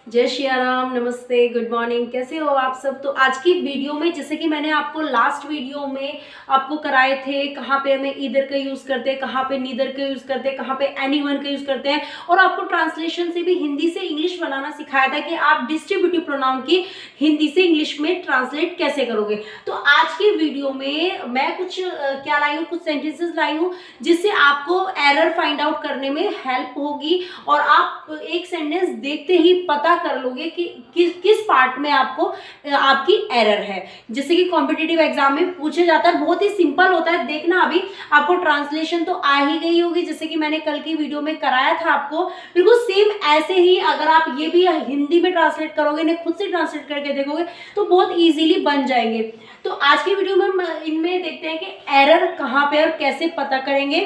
जय श्री राम, नमस्ते, good morning. कैसे हो आप सब। तो आज की वीडियो में जैसे कि मैंने आपको लास्ट वीडियो में आपको कराए थे कहाँ पे हमें ईदर का यूज़ करते हैं, कहाँ पे नीदर का यूज़ करते हैं, कहाँ पे एनीवन का यूज़ करते हैं, और आपको ट्रांसलेशन से भी हिंदी से इंग्लिश बनाना सिखाया था कि आप डिस्ट्रीब्यूटिव प्रोनाउन की हिंदी से इंग्लिश में ट्रांसलेट कैसे करोगे। तो आज की वीडियो में मैं कुछ क्या लाई हूँ, कुछ सेंटेंसेस लाई हूँ जिससे आपको एरर फाइंड आउट करने में हेल्प होगी, और आप एक सेंटेंस देखते ही पता कर लोगे कि किस पार्ट में आपकी एरर है। जैसे कि कॉम्पिटिटिव एग्जाम में पूछा जाता है, बहुत ही सिंपल होता है। देखना अभी आपको ट्रांसलेशन तो आ ही गई होगी, जैसे कि मैंने कल की वीडियो में कराया था आपको, बिल्कुल सेम ऐसे ही अगर आप ये भी हिंदी में ट्रांसलेट करोगे, ने खुद से ट्रांसलेट करके देखोगे तो बहुत इजीली बन जाएंगे। तो आज की वीडियो में इनमें देखते हैं कि एरर कहाँ पे और कैसे पता करेंगे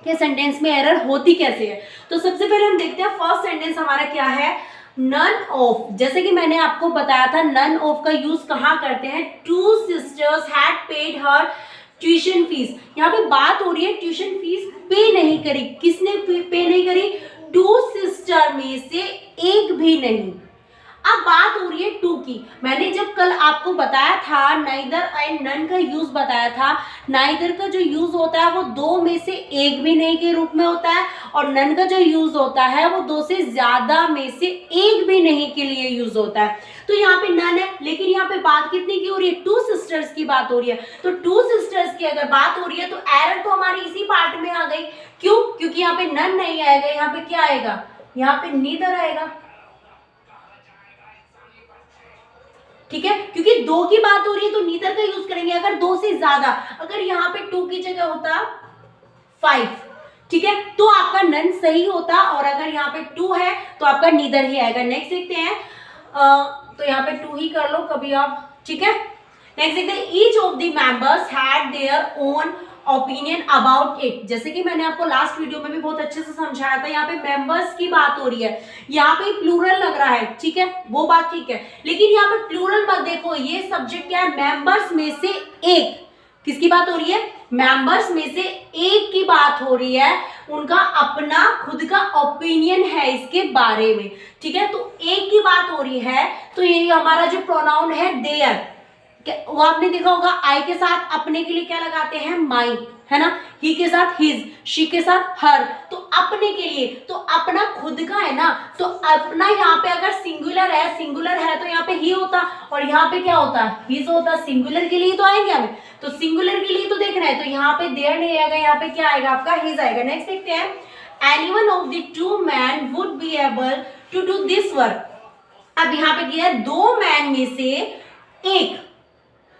कि सेंटेंस में एरर होती कैसे है। तो सबसे पहले हम देखते हैं फर्स्ट सेंटेंस हमारा क्या है, नन ऑफ। जैसे कि मैंने आपको बताया था नन ऑफ का यूज कहाँ करते हैं, two sisters had paid her tuition fees. यहाँ पे बात हो रही है ट्यूशन फीस पे नहीं करी, किसने पे नहीं करी, टू सिस्टर में से एक भी नहीं। अब बात हो रही है टू की। मैंने जब कल आपको बताया था नाइदर एंड नन का यूज बताया था, नाइदर का जो यूज होता है वो दो में से एक भी नहीं के रूप में होता है, और नन का जो यूज होता है वो दो से ज्यादा में से एक भी नहीं के लिए यूज होता है। तो यहाँ पे नन है, लेकिन यहाँ पे बात कितनी की हो रही है, टू सिस्टर्स की बात हो रही है। तो टू सिस्टर्स की अगर बात हो रही है तो एरर तो हमारी इसी पार्ट में आ गई। क्यों? क्योंकि यहाँ पे नन नहीं आएगा, यहाँ पे क्या आएगा, यहाँ पे नीदर आएगा। ठीक है, क्योंकि दो की बात हो रही है तो नीदर का यूज करेंगे। अगर दो से ज्यादा, अगर यहाँ पे टू की जगह होता 5, ठीक है, तो आपका नन सही होता, और अगर यहाँ पे टू है तो आपका नीदर ही आएगा। नेक्स्ट देखते हैं, तो यहाँ पे टू ही कर लो कभी आप, ठीक है। नेक्स्ट देखते हैं, each of the members had their own opinion about it. जैसे कि मैंने आपको लास्ट वीडियो में भी बहुत अच्छे से समझाया था, यहाँ पे मेंबर्स की बात हो रही है, यहाँ पे प्लूरल लग रहा है, ठीक है, वो बात ठीक है, लेकिन यहाँ पे प्लूरल मत देखो, ये सब्जेक्ट क्या है, मेंबर्स में से एक। किसकी बात हो रही है, मेंबर्स में से एक की बात हो रही है, उनका अपना खुद का ओपिनियन है इसके बारे में, ठीक है। तो एक की बात हो रही है, तो ये हमारा जो प्रोनाउन है देयर, वो आपने देखा होगा आई के साथ अपने के लिए क्या लगाते हैं, माई, है ना, ही के साथ हिज, शी के साथ हर। तो अपने के लिए तो अपना खुद का है ना, तो अपना यहाँ पे अगर सिंगुलर है तो यहाँ पे ही होता, और यहाँ पे क्या होता, हिज होता। सिंगुलर के लिए तो आएंगे हमें, तो सिंगुलर के लिए तो देखना है, तो यहाँ पे देयर नहीं आएगा, यहाँ पे क्या आएगा आपका, हिज आएगा। नेक्स्ट देखते हैं, anyone of the two man would be able to do this work. अब यहाँ पे क्या है, दो मैन में से एक,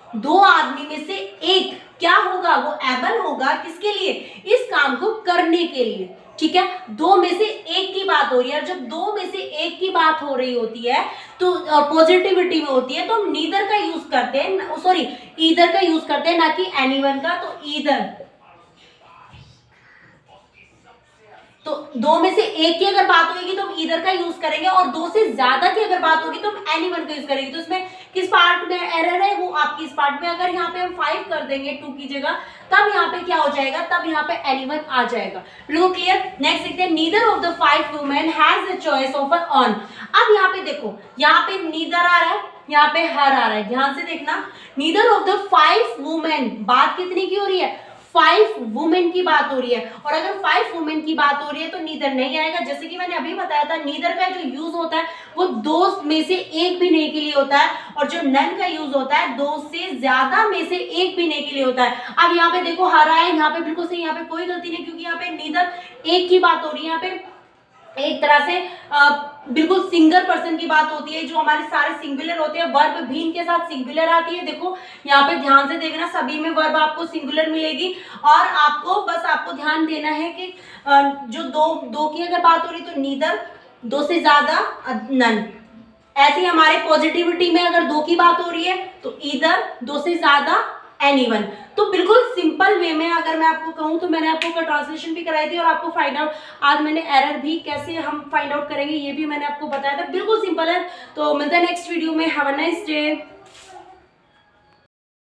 दो आदमी में से एक क्या होगा, वो एबल होगा किसके लिए, इस काम को करने के लिए, ठीक है। दो में से एक की बात हो रही है, जब दो में से एक की बात हो रही होती है तो पॉजिटिविटी में होती है, तो हम नीदर का यूज करते हैं, सॉरी ईदर का यूज करते हैं, ना कि एनीवन का। तो ईदर, तो दो में से एक की अगर बात होगी तो हम ईदर का यूज करेंगे, और दो से ज्यादा की अगर बात होगी तो हम एनीवन का यूज करेंगे। तो इसमें किस पार्ट में एरर है, वो आपकी इस पार्ट में। अगर यहाँ पे हम 5 कर देंगे 2 की जगह, तब यहाँ पे क्या हो जाएगा, तब यहाँ पे एनीवन आ जाएगा। बिल्कुल क्लियर। नेक्स्ट देखते हैं, neither of the 5 women has the choice of an on. अब यहाँ पे देखो, यहाँ पे नीदर आ रहा है, यहाँ पे हर आ रहा है, ध्यान से देखना। नीदर ऑफ द 5 वुमेन, बात कितनी की हो रही है, 5 वुमेन की बात हो रही है, और अगर 5 वुमेन की बात हो रही है तो नीदर नहीं आएगा। जैसे कि मैंने अभी बताया था, नीदर का जो यूज होता है वो दो में से एक भी नहीं के लिए होता है, और जो नन का यूज होता है दो से ज्यादा में से एक भी नहीं के लिए होता है। अब यहाँ पे देखो हर आए, यहाँ पे बिल्कुल सही, यहाँ पे कोई गलती नहीं, क्योंकि यहाँ पे नीदर एक की बात हो रही है, यहाँ पे एक तरह से बिल्कुल सिंगल पर्सन की बात होती है। जो हमारे सारे सिंगुलर होते हैं, वर्ब भी इनके साथ सिंगुलर आती है। देखो यहाँ पे ध्यान से देखना, सभी में वर्ब आपको सिंगुलर मिलेगी, और आपको ध्यान देना है कि जो दो की अगर बात हो रही तो नीदर, दो से ज्यादा नन। ऐसे ही हमारे पॉजिटिविटी में अगर दो की बात हो रही है तो ईदर, दो से ज्यादा एनीवन। तो बिल्कुल सिंपल वे में अगर मैं आपको कहूँ तो मैंने आपको ट्रांसलेशन भी कराई थी, और आपको फाइंड आउट, आज मैंने एरर भी कैसे हम फाइंड आउट करेंगे ये भी मैंने आपको बताया था। बिल्कुल सिंपल है। तो मिलते हैं नेक्स्ट वीडियो में। Have a nice day.